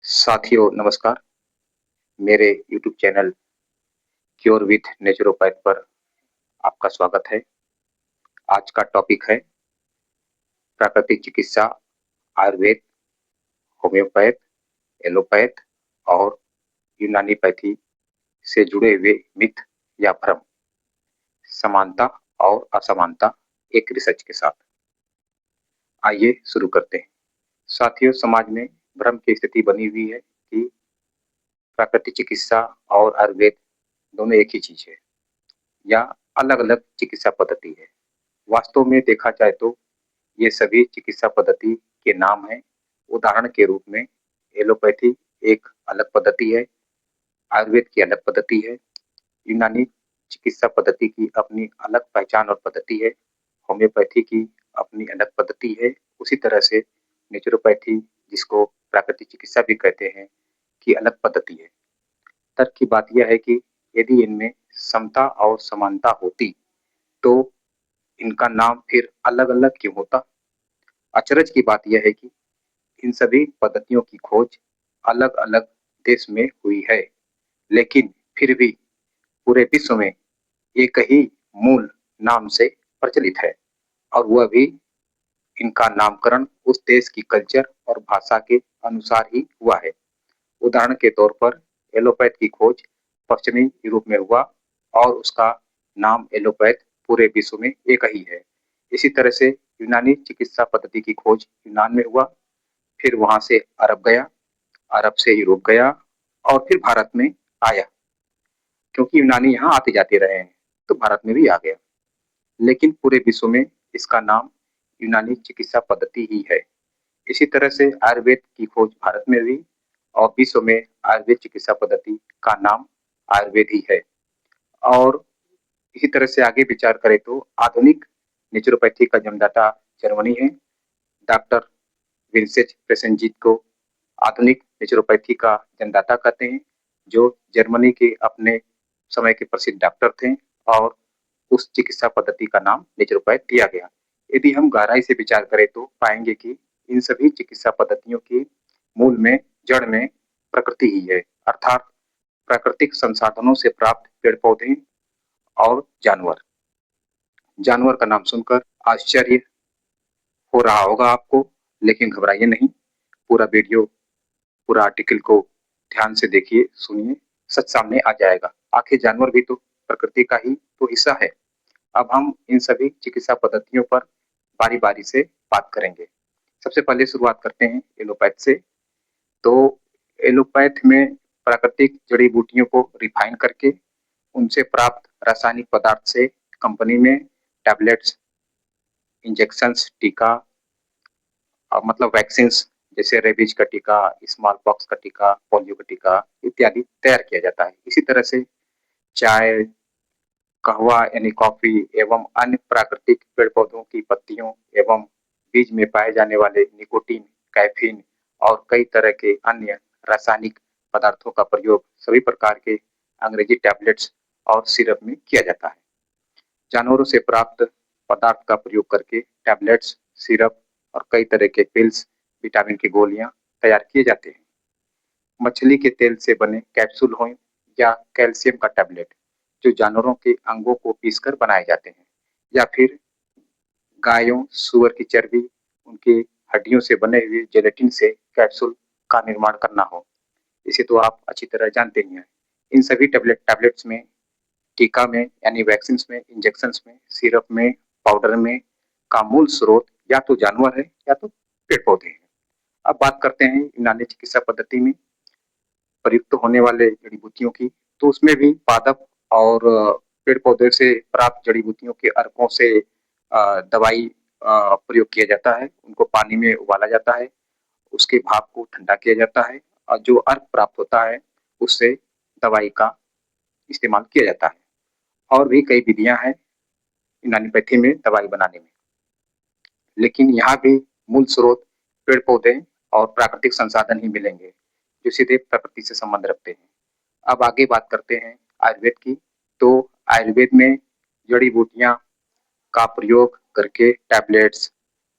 साथियों नमस्कार। मेरे YouTube channel cure with naturopath पर आपका स्वागत है। आज का टॉपिक है प्राकृतिक चिकित्सा, आयुर्वेद, होम्योपैथ, एलोपैथ और यूनानीपैथी से जुड़े हुए मिथ या भ्रम, समानता और असमानता एक रिसर्च के साथ। आइए शुरू करते हैं। साथियों, समाज में भ्रम की स्थिति बनी हुई है कि प्राकृतिक चिकित्सा और आयुर्वेद दोनों एक ही चीज है या अलग-अलग चिकित्सा पद्धति है। वास्तव में देखा जाए तो ये सभी चिकित्सा पद्धति के नाम हैं। उदाहरण के रूप में एलोपैथी एक अलग पद्धति है, आयुर्वेद की अलग पद्धति है, यूनानी चिकित्सा पद्धति की अपनी अलग पहचान और पद्धति है, होम्योपैथी की अपनी अलग पद्धति है। उसी तरह से नेचुरोपैथी, जिसको प्राकृतिक चिकित्सा भी कहते हैं, की अलग पद्धति है। तर्क की बात यह है कि यदि इनमें समता और समानता होती तो इनका नाम फिर अलग-अलग क्यों होता? अचरज की बात यह है कि इन सभी पद्धतियों की खोज अलग-अलग देश में हुई है, लेकिन फिर भी पूरे विश्व में एक ही मूल नाम से प्रचलित है और वह भी इनका नामकरण उस देश की कल्चर और भाषा के अनुसार ही हुआ है। उदाहरण के तौर पर एलोपैथ की खोज पश्चिमी यूरोप में हुआ और उसका नाम एलोपैथ पूरे विश्व में एक ही है। इसी तरह से यूनानी चिकित्सा पद्धति की खोज यूनान में हुआ, फिर वहां से अरब गया, अरब से यूरोप गया और फिर भारत में आया। क्योंकि यूनानी यहाँ आते जाते रहे हैं तो भारत में भी आ गया, लेकिन पूरे विश्व में इसका नाम यूनानी चिकित्सा पद्धति ही है। इसी तरह से आयुर्वेद की खोज भारत में हुई और विश्व में आयुर्वेद चिकित्सा पद्धति का नाम आयुर्वेद ही है। और इसी तरह से आगे विचार करें तो आधुनिक नेचुरोपैथी का जन्मदाता जर्मनी है। डॉक्टर विंसेंट प्रेसेनजीत को आधुनिक नेचुरोपैथी का जन्मदाता कहते हैं, जो जर्मनी के अपने समय के प्रसिद्ध डॉक्टर थे और उस चिकित्सा पद्धति का नाम नेचुरोपैथ दिया गया। यदि हम गहराई से विचार करें तो पाएंगे कि इन सभी चिकित्सा पद्धतियों के मूल में, जड़ में प्रकृति ही है, अर्थात प्राकृतिक संसाधनों से प्राप्त पेड़ पौधे और जानवर। जानवर का नाम सुनकर आश्चर्य हो रहा होगा आपको, लेकिन घबराइए नहीं। पूरा वीडियो, पूरा आर्टिकल को ध्यान से देखिए, सुनिए, सच सामने आ जाएगा। आखिर जानवर भी तो प्रकृति का ही तो हिस्सा है। अब हम इन सभी चिकित्सा पद्धतियों पर बारी-बारी से बात करेंगे। सबसे पहले शुरुआत करते हैं एलोपैथ से। तो एलोपैथ में प्राकृतिक जड़ी-बूटियों को रिफाइन करके उनसे प्राप्त रासायनिक पदार्थ से कंपनी में टैबलेट्स, इंजेक्शंस, टीका मतलब वैक्सीन्स, जैसे रेबीज का टीका, स्मॉल पॉक्स का टीका, पोलियो का टीका इत्यादि तैयार किया जाता है। इसी तरह से चाय, कहवा यानी कॉफी एवं अन्य प्राकृतिक पेड़ पौधों की पत्तियों एवं बीज में पाए जाने वाले निकोटीन, कैफीन और कई तरह के अन्य रासायनिक पदार्थों का प्रयोग सभी प्रकार के अंग्रेजी टैबलेट्स और सिरप में किया जाता है। जानवरों से प्राप्त पदार्थ का प्रयोग करके टैबलेट्स, सिरप और कई तरह के पिल्स, विटामिन की गोलियां तैयार किए जाते हैं। मछली के तेल से बने कैप्सूल हों या कैल्शियम का टैबलेट, जो जानवरों के अंगों को पीसकर बनाए जाते हैं, या फिर गायों, सुअर की चर्बी, उनकी हड्डियों से बने हुए जेलेटिन से कैप्सूल का निर्माण करना हो, इसे तो आप अच्छी तरह जानते ही हैं। इन सभी टैबलेट्स में, टीका में यानी वैक्सीन में, इंजेक्शंस में, सिरप में, पाउडर में का मूल स्रोत या तो जानवर है या तो पेड़ पौधे हैं। अब बात करते हैं यूनानी चिकित्सा पद्धति में प्रयुक्त होने वाले जड़ी बूटियों की, तो उसमें भी पादप और पेड़ पौधे से प्राप्त जड़ी बूटियों के अर्कों से दवाई प्रयोग किया जाता है। उनको पानी में उबाला जाता है, उसके भाप को ठंडा किया जाता है और जो अर्क प्राप्त होता है उससे दवाई का इस्तेमाल किया जाता है। और भी कई विधियां हैं यूनानीपैथी में दवाई बनाने में, लेकिन यहाँ भी मूल स्रोत पेड़ पौधे और प्राकृतिक संसाधन ही मिलेंगे, जो सीधे प्रकृति से संबंध रखते हैं। अब आगे बात करते हैं आयुर्वेद की। तो आयुर्वेद में जड़ी बूटियां का प्रयोग करके टैबलेट्स,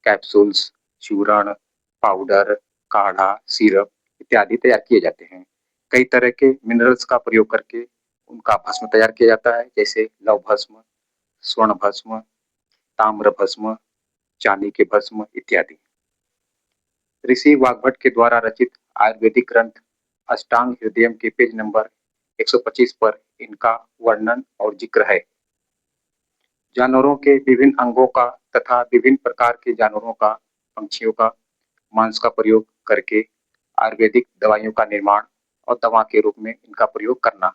कैप्सूल्स, चूर्ण, पाउडर, काढ़ा, सिरप इत्यादि तैयार किए जाते हैं। कई तरह के मिनरल्स का प्रयोग करके उनका भस्म तैयार किया जाता है, जैसे लौह भस्म, स्वर्ण भस्म, ताम्र भस्म, चांदी के भस्म इत्यादि। ऋषि वाग्भट के द्वारा रचित आयुर्वेदिक ग्रंथ अष्टांग हृदयम के पेज नंबर 125 पर इनका वर्णन और जिक्र है। जानवरों के विभिन्न अंगों का तथा विभिन्न प्रकार के जानवरों का, पंछियों का मांस का प्रयोग करके आयुर्वेदिक दवाइयों का निर्माण और दवा के रूप में इनका प्रयोग करना,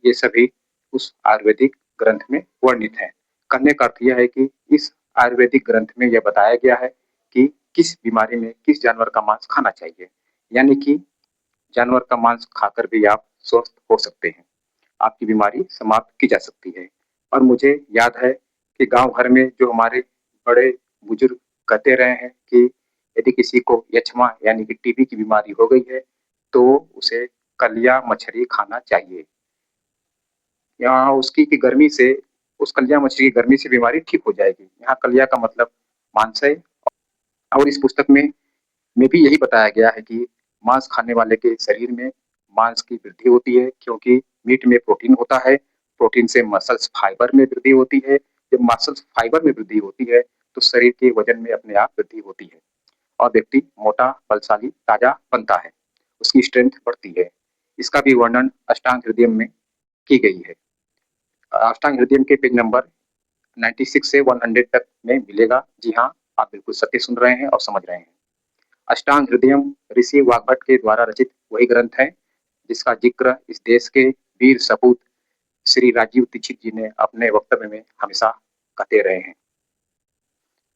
ये सभी उस आयुर्वेदिक ग्रंथ में वर्णित है। कहने का अर्थ यह है कि इस आयुर्वेदिक ग्रंथ में यह बताया गया है कि किस बीमारी में किस जानवर का मांस खाना चाहिए, यानी कि जानवर का मांस खाकर भी आप स्वस्थ हो सकते हैं, आपकी बीमारी समाप्त की जा सकती है। और मुझे याद है कि गांव भर में जो हमारे बड़े बुजुर्ग कहते रहे हैं कि यदि किसी को यक्ष्मा यानी कि टीबी की बीमारी हो गई है तो उसे कलिया मछली खाना चाहिए, यहाँ उसकी की गर्मी से, उस कलिया मछली की गर्मी से बीमारी ठीक हो जाएगी। यहाँ कलिया का मतलब मांस है। और इस पुस्तक में भी यही बताया गया है कि मांस खाने वाले के शरीर में मांस की वृद्धि होती है, क्योंकि मीट में प्रोटीन होता है। प्रोटीन से मसल्स फाइबर में वृद्धि होती है। जब मसल्स फाइबर में वृद्धि होती है तो शरीर के वजन में अपने आप वृद्धि होती है और व्यक्ति मोटा, बलशाली, ताजा बनता है, उसकी स्ट्रेंथ बढ़ती है। इसका भी वर्णन अष्टांग हृदय में की गई है। अष्टांग हृदय के पेज नंबर 96 से 100 तक में मिलेगा। जी हाँ, आप बिल्कुल सत्य सुन रहे हैं और समझ रहे हैं। अष्टांग हृदयम ऋषि वाग्भट के द्वारा रचित वही ग्रंथ है जिसका जिक्र इस देश के वीर सपूत श्री राजीव दीक्षित जी ने अपने वक्तव्य में हमेशा कहते रहे हैं।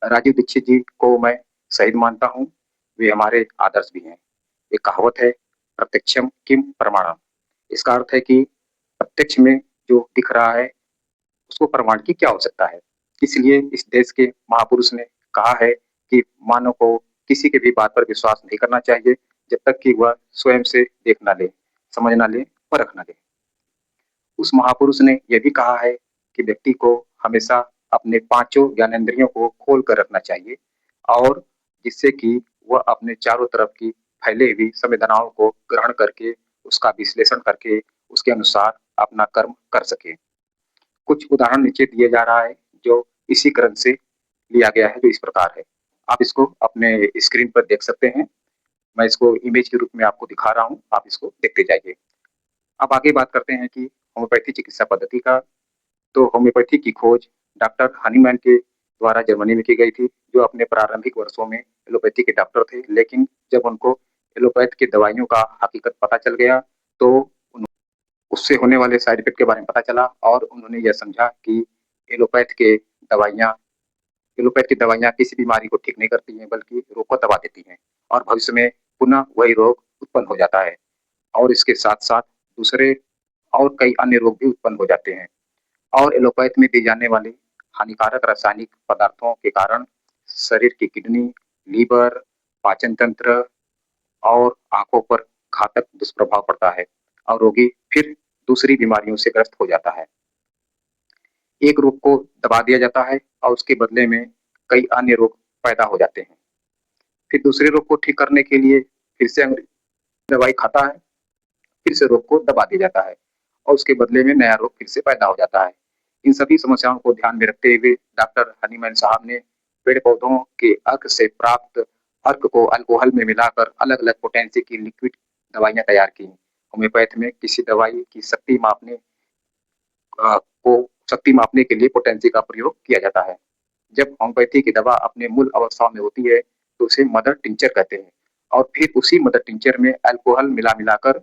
राजीव दीक्षित जी को मैं शहीद मानता हूँ, वे हमारे आदर्श भी हैं। एक कहावत है, प्रत्यक्षम किम प्रमाणम। इसका अर्थ है कि प्रत्यक्ष में जो दिख रहा है उसको प्रमाण की क्या आवश्यकता है। इसलिए इस देश के महापुरुष ने कहा है कि मानव को किसी के भी बात पर विश्वास नहीं करना चाहिए जब तक कि वह स्वयं से देख ना ले, समझ ना ले, परख ना ले। उस महापुरुष ने यह भी कहा है कि व्यक्ति को हमेशा अपने पांचों ज्ञानेंद्रियों को खोल कर रखना चाहिए, और जिससे कि वह अपने चारों तरफ की फैले हुई संवेदनाओं को ग्रहण करके, उसका विश्लेषण करके, उसके अनुसार अपना कर्म कर सके। कुछ उदाहरण नीचे दिए जा रहा है जो इसी ग्रंथ से लिया गया है, जो इस प्रकार है। आप इसको अपने स्क्रीन पर देख सकते हैं। मैं इसको इमेज के रूप में आपको दिखा रहा हूँ, आप इसको देखते जाइए। अब आगे बात करते हैं कि होम्योपैथी चिकित्सा पद्धति का। तो होम्योपैथी की खोज डॉक्टर हनीमैन के द्वारा जर्मनी में की गई थी, जो अपने प्रारंभिक वर्षों में एलोपैथी के डॉक्टर थे। लेकिन जब उनको एलोपैथ की दवाइयों का हकीकत पता चल गया तो उससे होने वाले साइड इफेक्ट के बारे में पता चला, और उन्होंने यह समझा कि एलोपैथ के दवाइयाँ एलोपैथ की दवाइयाँ किसी बीमारी को ठीक नहीं करती हैं, बल्कि रोग को दबा देती हैं, और भविष्य में पुनः वही रोग उत्पन्न हो जाता है। और इसके साथ साथ दूसरे और कई अन्य रोग भी उत्पन्न हो जाते हैं। और एलोपैथ में दी जाने वाली हानिकारक रासायनिक पदार्थों के कारण शरीर की किडनी, लीवर, पाचन तंत्र और आंखों पर घातक दुष्प्रभाव पड़ता है, और रोगी फिर दूसरी बीमारियों से ग्रस्त हो जाता है। एक रोग को दबा दिया जाता है और उसके बदले में कई अन्य रोग पैदा हो जाते हैं। फिर दूसरे रोग को ठीक करने के लिए फिर से दवाई खाता है, फिर से रोग को दबा दिया जाता है और उसके बदले में नया रोग फिर से पैदा हो जाता है। इन सभी समस्याओं को ध्यान में रखते हुए डॉक्टर हनीमैन साहब ने पेड़ पौधों के अर्क से प्राप्त अर्क को अल्कोहल में मिलाकर अलग अलग पोटेंसी की लिक्विड दवाइयां तैयार की। होम्योपैथ में किसी दवाई की को शक्ति मापने के लिए पोटेंसी का प्रयोग किया जाता है। जब होम्योपैथी की दवा अपने मूल अवस्था में होती है तो उसे मदर टिंचर कहते हैं, और फिर उसी मदर टिंचर में अल्कोहल मिला मिलाकर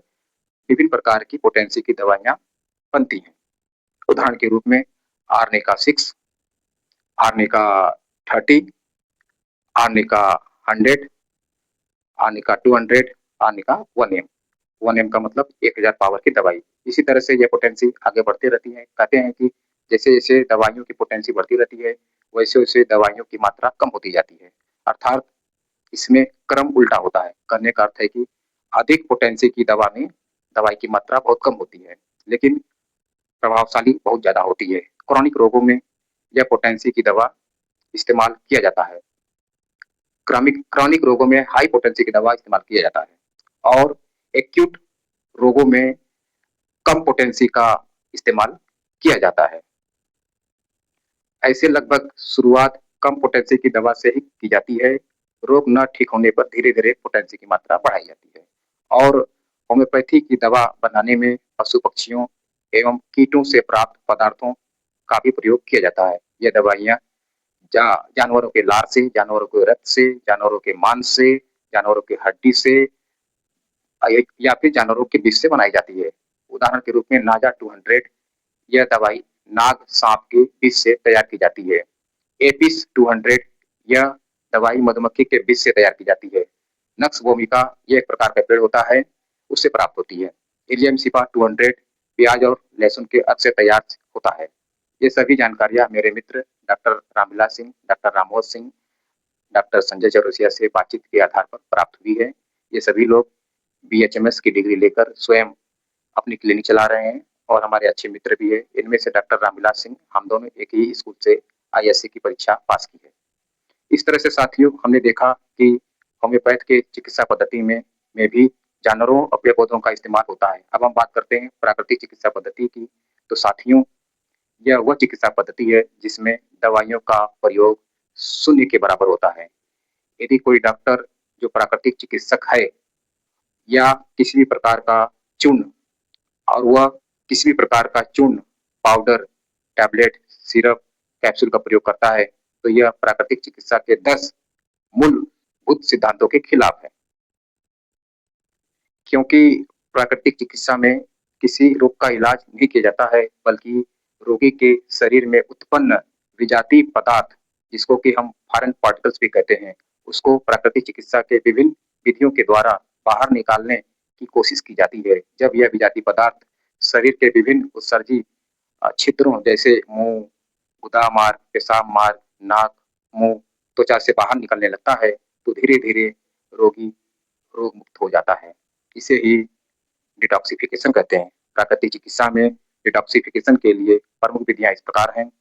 विभिन्न प्रकार की पोटेंसी की दवाइयां बनती हैं। उदाहरण के रूप में arnica 6, arnica 30, arnica 100, arnica 200, arnica 1M। 1M का मतलब 1000 पावर की दवाई। इसी तरह से ये पोटेंसी आगे बढ़ती रहती है। कहते हैं कि जैसे जैसे दवाइयों की पोटेंसी बढ़ती रहती है वैसे वैसे दवाइयों की मात्रा कम होती जाती है। अर्थात इसमें क्रम उल्टा होता है। करने का अर्थ है कि अधिक पोटेंसी की दवा में दवाई की मात्रा बहुत कम होती है, लेकिन प्रभावशाली बहुत ज्यादा होती है। क्रॉनिक रोगों में यह पोटेंसी की दवा इस्तेमाल किया जाता है। क्रॉनिक क्रॉनिक रोगों में हाई पोटेंसी की दवा इस्तेमाल किया जाता है, और एक्यूट रोगों में कम पोटेंसी का इस्तेमाल किया जाता है। ऐसे लगभग शुरुआत कम पोटेंसी की दवा से ही की जाती है। रोग न ठीक होने पर धीरे-धीरे पोटेंसी की मात्रा बढ़ाई जाती है और होम्योपैथी की दवा बनाने में पशु-पक्षियों एवं कीटों से प्राप्त पदार्थों का भी प्रयोग किया जाता है। ये दवाइयाँ जा जानवरों के लार से, जानवरों के रक्त से, जानवरों के मांस से, जानवरों की हड्डी से या फिर जानवरों के विष से बनाई जाती है। उदाहरण के रूप में नाजा 200 यह दवाई नाग, साँप के विष से तैयार की जाती है। एपिस 200 यह दवाई मधुमक्खी के विष से तैयार की जाती है। नक्स भूमिका यह एक प्रकार का पेड़ होता है, उससे प्राप्त होती है। इलियम सिपा 200 प्याज और लहसुन के अक से तैयार होता है। ये सभी जानकारियाँ मेरे मित्र doctor Ramvilas Singh, doctor Ramod Singh, doctor Sanjay Chaurasia से बातचीत के आधार पर प्राप्त हुई है। ये सभी लोग बीएचएमएस की डिग्री लेकर स्वयं अपनी क्लिनिक चला रहे हैं और हमारे अच्छे मित्र भी हैं। इनमें से डॉक्टर रामविलास सिंह, हम दोनों एक ही स्कूल से आईएससी की परीक्षा पास की है। इस तरह से साथियों हमने देखा कि होम्योपैथ के चिकित्सा पद्धति में भी जानवरों और पेड़ पौधों का इस्तेमाल होता है। अब हम बात करते हैं प्राकृतिक चिकित्सा पद्धति की। तो साथियों यह वह चिकित्सा पद्धति है जिसमें दवाइयों का प्रयोग शून्य के बराबर होता है। यदि कोई डॉक्टर जो प्राकृतिक चिकित्सक है या किसी भी प्रकार का चूर्ण और वह किसी भी प्रकार का चूर्ण, पाउडर, टैबलेट, सिरप, कैप्सूल का प्रयोग करता है, तो यह प्राकृतिक चिकित्सा के 10 मूलभूत सिद्धांतों के खिलाफ है। क्योंकि प्राकृतिक चिकित्सा में किसी रोग का इलाज नहीं किया जाता है, बल्कि रोगी के शरीर में उत्पन्न विजातीय पदार्थ, जिसको कि हम फॉरेन पार्टिकल्स भी कहते हैं, उसको प्राकृतिक चिकित्सा के विभिन्न विधियों के द्वारा बाहर निकालने की कोशिश की जाती है। जब यह विजातीय पदार्थ शरीर के विभिन्न उत्सर्जी छिद्रों जैसे मुँह, गुदा मार्ग, पेशाब मार्ग, नाक, मुँह, त्वचा से बाहर निकलने लगता है, तो धीरे-धीरे रोगी रोग मुक्त हो जाता है। इसे ही डिटॉक्सिफिकेशन कहते हैं। प्राकृतिक चिकित्सा में डिटॉक्सिफिकेशन के लिए प्रमुख विधियाँ इस प्रकार हैं।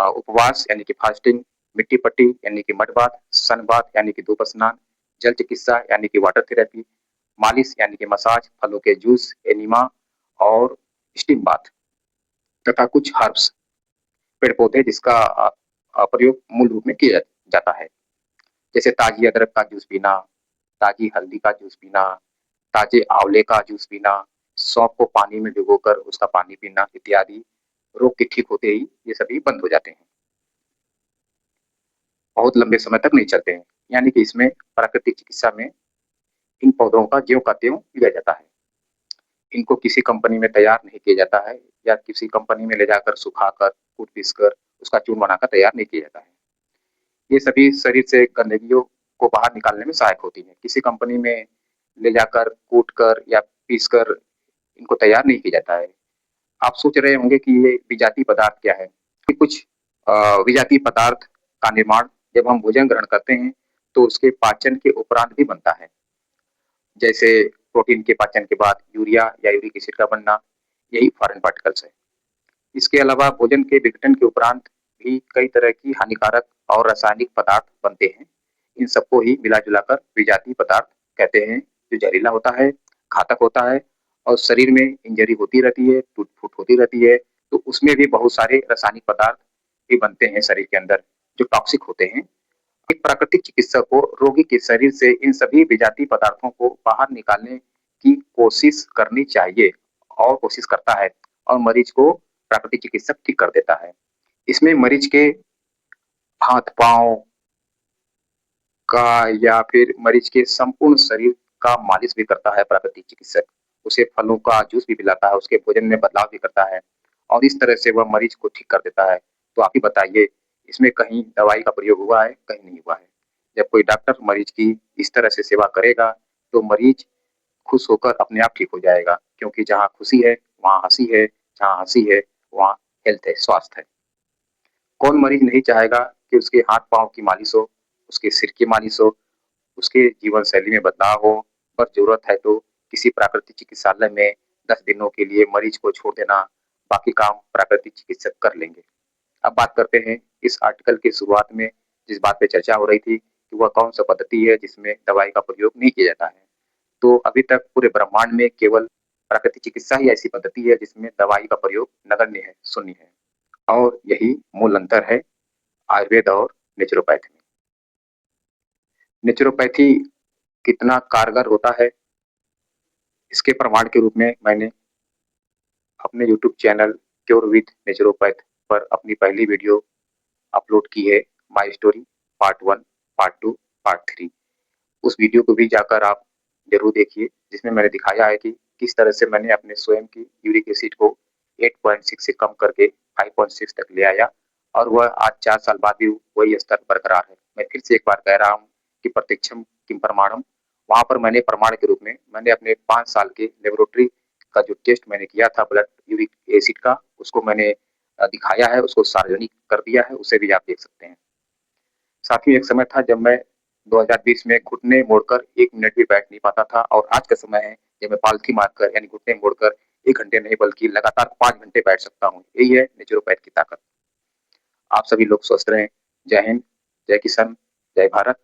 उपवास यानी कि फास्टिंग, मिट्टी पट्टी यानी कि मड बाथ, सन बाथ यानी कि धूप स्नान, जल चिकित्सा यानी कि वाटर थेरेपी, मालिश यानी कि मसाज, फलों के जूस, एनिमा और स्टीम बाथ तथा कुछ हर्ब्स पेड़-पौधे जिसका प्रयोग मूल रूप में किया जाता है। जैसे ताज़ी अदरक का जूस पीना, ताज़ी हल्दी का जूस पीना, ताज़े आंवले का जूस पीना, सौंफ को पानी में भिगोकर उसका पानी पीना इत्यादि रोग के ठीक होते ही ये सभी बंद हो जाते हैं। बहुत लंबे समय तक नहीं चलते हैं। यानी कि इसमें प्राकृतिक चिकित्सा में इन पौधों का ज्यों का त्यों लिया जाता है। इनको किसी कंपनी में तैयार नहीं किया जाता है या किसी कंपनी में ले जाकर सुखाकर, कूट-पीस कर उसका चूर्ण बनाकर तैयार नहीं किया जाता है। ये सभी शरीर से गंदगियों को बाहर निकालने में सहायक होती है। किसी कंपनी में ले जाकर, कूट कर या पीस कर इनको तैयार नहीं किया जाता है। आप सोच रहे होंगे कि ये विजातीय पदार्थ क्या है? कि कुछ विजातीय पदार्थ का निर्माण जब हम भोजन ग्रहण करते हैं, तो उसके पाचन के उपरांत भी बनता है। जैसे प्रोटीन के पाचन के बाद यूरिया या यूरिक एसिड का बनना, यही फॉरेन पार्टिकल्स है। इसके अलावा भोजन के विघटन के उपरांत भी कई तरह की हानिकारक और रासायनिक पदार्थ बनते हैं। इन सबको ही मिला-जुलाकर विजातीय पदार्थ कहते हैं, जो जहरीला होता है, घातक होता है और शरीर में इंजरी होती रहती है, टूट-फूट होती रहती है, तो उसमें भी बहुत सारे रासायनिक पदार्थ भी बनते हैं शरीर के अंदर, जो टॉक्सिक होते हैं। एक प्राकृतिक चिकित्सक को रोगी के शरीर से इन सभी विजातीय पदार्थों को बाहर निकालने की कोशिश करनी चाहिए और कोशिश करता है और मरीज को प्राकृतिक चिकित्सक ठीक कर देता है। इसमें मरीज के हाथ-पाँव का या फिर मरीज के संपूर्ण शरीर का मालिश भी करता है प्राकृतिक चिकित्सक। उसे फलों का जूस भी पिलाता है, उसके भोजन में बदलाव भी करता है और इस तरह से वह मरीज को ठीक कर देता है। तो आप ही बताइए, इसमें कहीं दवाई का प्रयोग हुआ है, कहीं नहीं हुआ है। जब कोई डॉक्टर मरीज की इस तरह से सेवा करेगा, तो मरीज खुश होकर अपने आप ठीक हो जाएगा, क्योंकि जहाँ खुशी है, वहाँ हँसी है, जहाँ हँसी है, वहाँ हेल्थ है, स्वास्थ्य है। कौन मरीज नहीं चाहेगा कि उसके हाथ-पाँव की मालिश हो, उसके सिर की मालिश हो, उसके जीवन शैली में बदलाव हो, बस ज़रूरत है तो किसी प्राकृतिक चिकित्सालय में 10 दिनों के लिए मरीज को छोड़ देना, बाकी काम प्राकृतिक चिकित्सक कर लेंगे। अब बात करते हैं इस आर्टिकल की शुरुआत में जिस बात पे चर्चा हो रही थी कि वह कौन-सा पद्धति है जिसमें दवाई का प्रयोग नहीं किया जाता है। तो अभी तक पूरे ब्रह्मांड में केवल प्राकृतिक चिकित्सा ही ऐसी पद्धति है जिसमें दवाई का प्रयोग नगण्य है, शून्य है। और यही मूल अंतर है आयुर्वेद और नेचुरोपैथी में। नेचुरोपैथी कितना कारगर होता है, इसके प्रमाण के रूप में मैंने अपने YouTube channel cure with naturopath पर अपनी पहली वीडियो अपलोड की है, my story part 1, part 2, part 3। उस वीडियो को भी जाकर आप ज़रूर देखिए, जिसमें मैंने दिखाया है कि किस तरह से मैंने अपने स्वयं की यूरिक एसिड को 8.6 से कम करके 5.6 तक ले आया और वह आज 4 साल बाद भी वही स्तर बरकरार है। मैं फिर से एक बार कह रहा हूँ कि प्रत्यक्षम किम प्रमाणम। वहाँ पर मैंने प्रमाण के रूप में मैंने अपने 5 साल के लेबोरेटरी का जो टेस्ट मैंने किया था ब्लड यूरिक एसिड का, उसको मैंने दिखाया है, उसको सार्वजनिक कर दिया है, उसे भी आप देख सकते हैं। साथ ही एक समय था जब मैं 2020 में घुटने मोड़कर 1 मिनट भी बैठ नहीं पाता था और आज का समय है जब मैं पालथी मारकर यानी घुटने मोड़कर 1 घंटे नहीं बल्कि लगातार 5 घंटे बैठ सकता हूँ। यही है नेचुरोपैथ की ताकत। आप सभी लोग स्वस्थ रहें। जय हिंद, जय किसान, जय भारत।